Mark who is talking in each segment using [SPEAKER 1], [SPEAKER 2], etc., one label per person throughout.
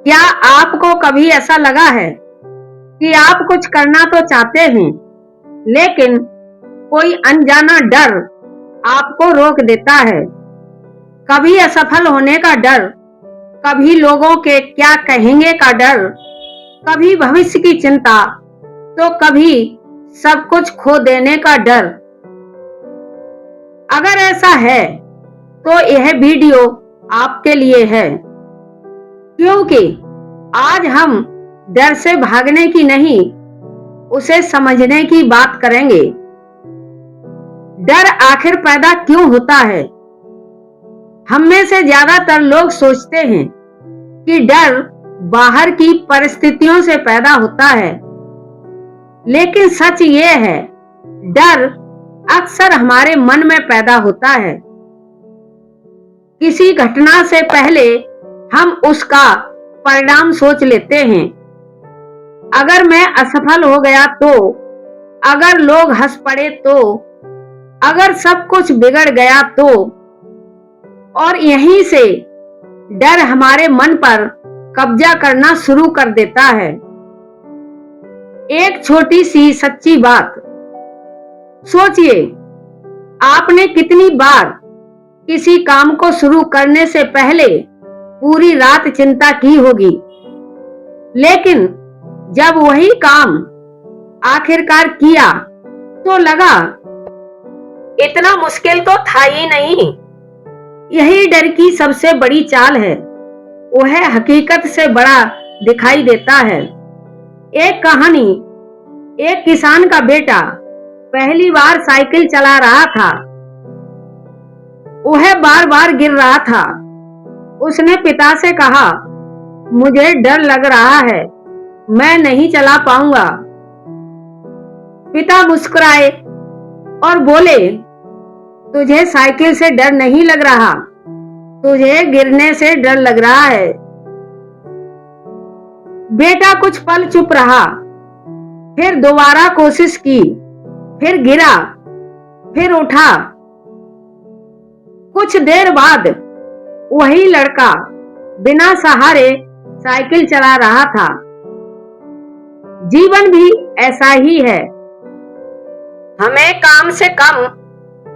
[SPEAKER 1] क्या आपको कभी ऐसा लगा है कि आप कुछ करना तो चाहते हैं, लेकिन कोई अनजाना डर आपको रोक देता है? कभी असफल होने का डर, कभी लोगों के क्या कहेंगे का डर, कभी भविष्य की चिंता, तो कभी सब कुछ खो देने का डर। अगर ऐसा है, तो यह वीडियो आपके लिए है, क्योंकि आज हम डर से भागने की नहीं, उसे समझने की बात करेंगे। डर आखिर पैदा क्यों होता है? हम में से ज्यादातर लोग सोचते हैं कि डर बाहर की परिस्थितियों से पैदा होता है, लेकिन सच ये है, डर अक्सर हमारे मन में पैदा होता है। किसी घटना से पहले हम उसका परिणाम सोच लेते हैं। अगर मैं असफल हो गया तो, अगर लोग हंस पड़े तो, अगर सब कुछ बिगड़ गया तो, और यहीं से डर हमारे मन पर कब्जा करना शुरू कर देता है। एक छोटी सी सच्ची बात सोचिए, आपने कितनी बार किसी काम को शुरू करने से पहले पूरी रात चिंता की होगी, लेकिन जब वही काम आखिरकार किया तो लगा इतना मुश्किल तो था ही नहीं। यही डर की सबसे बड़ी चाल है, वह हकीकत से बड़ा दिखाई देता है। एक कहानी, एक किसान का बेटा पहली बार साइकिल चला रहा था। वह बार बार गिर रहा था। उसने पिता से कहा, मुझे डर लग रहा है, मैं नहीं चला पाऊंगा। पिता मुस्कुराए और बोले, तुझे साइकिल से डर नहीं लग रहा, तुझे गिरने से डर लग रहा है। बेटा कुछ पल चुप रहा, फिर दोबारा कोशिश की, फिर गिरा, फिर उठा। कुछ देर बाद वही लड़का बिना सहारे साइकिल चला रहा था। जीवन भी ऐसा ही है, हमें काम से कम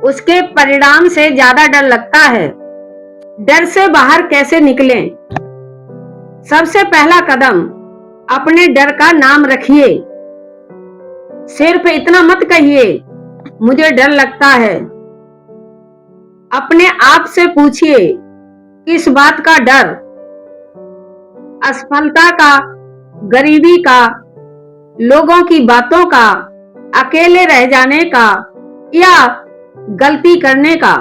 [SPEAKER 1] उसके परिणाम से ज्यादा डर लगता है। डर से बाहर कैसे निकलें? सबसे पहला कदम, अपने डर का नाम रखिए। सिर्फ इतना मत कहिए, मुझे डर लगता है। अपने आप से पूछिए, किस बात का डर? असफलता का, गरीबी का, लोगों की बातों का, अकेले रह जाने का, या गलती करने का?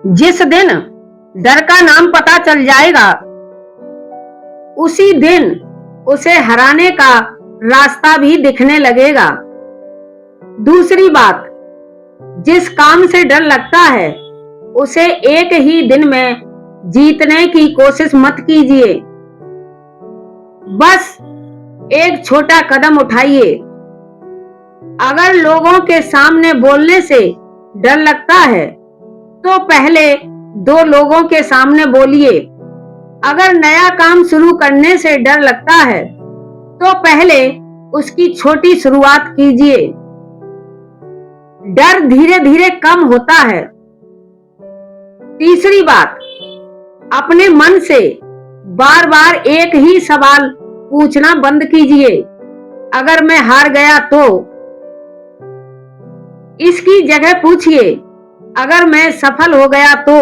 [SPEAKER 1] जिस दिन डर का नाम पता चल जाएगा, उसी दिन उसे हराने का रास्ता भी दिखने लगेगा। दूसरी बात, जिस काम से डर लगता है, उसे एक ही दिन में जीतने की कोशिश मत कीजिए। बस एक छोटा कदम उठाइए। अगर लोगों के सामने बोलने से डर लगता है, तो पहले 2 लोगों के सामने बोलिए। अगर नया काम शुरू करने से डर लगता है, तो पहले उसकी छोटी शुरुआत कीजिए। डर धीरे धीरे कम होता है। तीसरी बात, अपने मन से बार बार एक ही सवाल पूछना बंद कीजिए, अगर मैं हार गया तो? इसकी जगह पूछिए, अगर मैं सफल हो गया तो?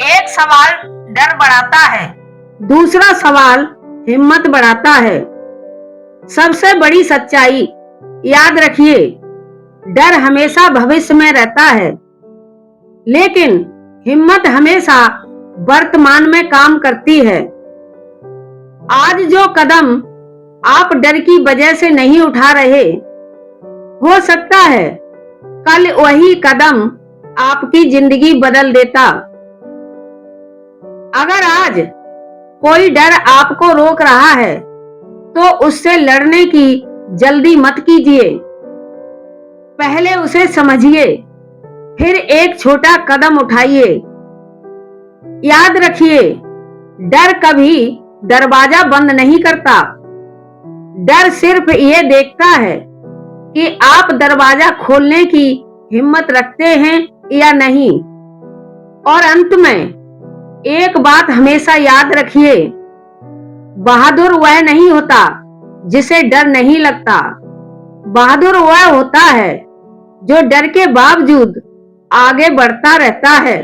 [SPEAKER 1] एक सवाल डर बढ़ाता है, दूसरा सवाल हिम्मत बढ़ाता है। सबसे बड़ी सच्चाई याद रखिए, डर हमेशा भविष्य में रहता है, लेकिन हिम्मत हमेशा वर्तमान में काम करती है। आज जो कदम आप डर की वजह से नहीं उठा रहे, हो सकता है कल वही कदम आपकी जिंदगी बदल देता। अगर आज कोई डर आपको रोक रहा है, तो उससे लड़ने की जल्दी मत कीजिए। पहले उसे समझिए, फिर एक छोटा कदम उठाइए। याद रखिए, डर कभी दरवाजा बंद नहीं करता। डर सिर्फ ये देखता है कि आप दरवाजा खोलने की हिम्मत रखते हैं या नहीं। और अंत में एक बात हमेशा याद रखिए, बहादुर वह नहीं होता जिसे डर नहीं लगता। बहादुर वह होता है जो डर के बावजूद आगे बढ़ता रहता है।